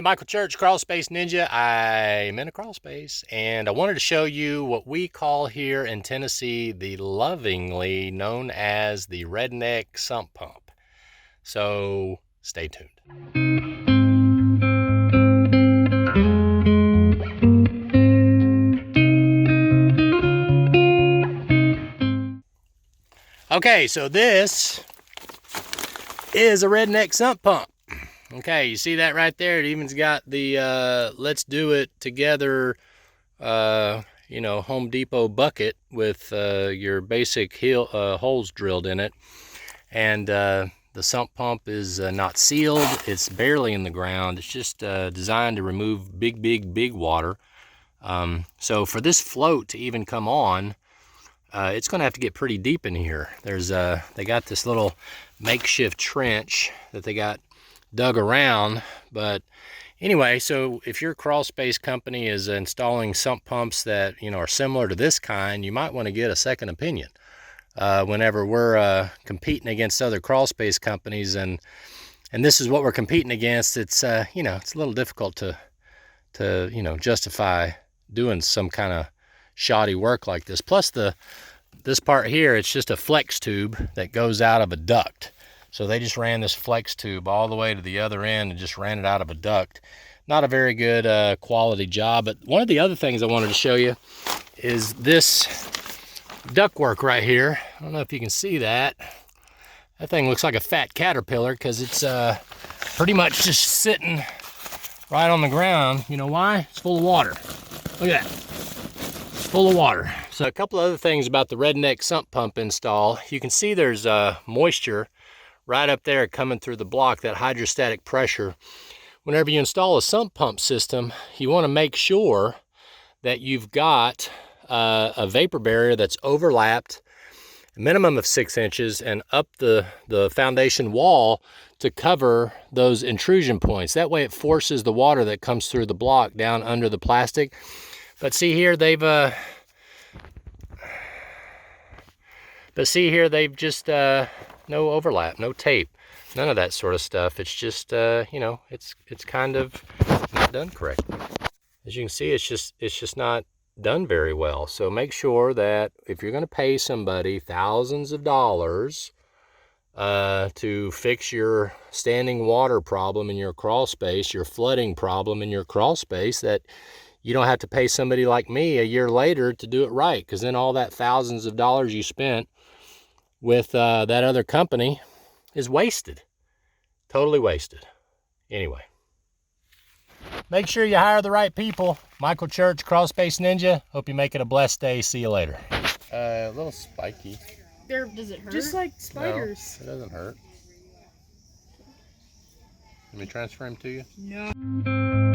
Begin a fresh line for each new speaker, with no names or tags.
Michael Church, Crawl Space Ninja. I'm in a crawl space, and I wanted to show you what we call here in Tennessee the lovingly known as the Redneck Sump Pump. So stay tuned. Okay, so this is a Redneck Sump Pump. Okay, you see that right there? It even's got the let's do it together, Home Depot bucket with your basic holes drilled in it. And the sump pump is not sealed. It's barely in the ground. It's just designed to remove big water. So for this float to even come on, it's going to have to get pretty deep in here. They got this little makeshift trench that they got dug around. But anyway, so if your crawl space company is installing sump pumps that are similar to this kind, you might want to get a second opinion whenever we're competing against other crawl space companies, and this is what we're competing against. It's it's a little difficult to justify doing some kind of shoddy work like this. Plus this part here, it's just a flex tube that goes out of a duct. So they just ran this flex tube all the way to the other end and just ran it out of a duct. Not a very good quality job. But one of the other things I wanted to show you is this ductwork right here. I don't know if you can see that. That thing looks like a fat caterpillar because it's pretty much just sitting right on the ground. You know why? It's full of water. Look at that. It's full of water. So a couple other things about the Redneck Sump Pump install. You can see there's moisture right up there coming through the block, that hydrostatic pressure. Whenever you install a sump pump system, you want to make sure that you've got a vapor barrier that's overlapped, a minimum of 6 inches, and up the foundation wall to cover those intrusion points. That way it forces the water that comes through the block down under the plastic. But see here, they've just no overlap, no tape, none of that sort of stuff. It's just it's kind of not done correctly. As you can see, it's just not done very well. So make sure that if you're going to pay somebody thousands of dollars to fix your standing water problem in your crawl space, your flooding problem in your crawl space, that you don't have to pay somebody like me a year later to do it right, because then all that thousands of dollars you spent with that other company is wasted. Totally wasted. Anyway, make sure you hire the right people. Michael Church, Crawl Space Ninja. Hope you make it a blessed day. See you later. A little spiky.
Does it hurt?
Just like spiders.
No, it doesn't hurt. Let me transfer him to you.
No.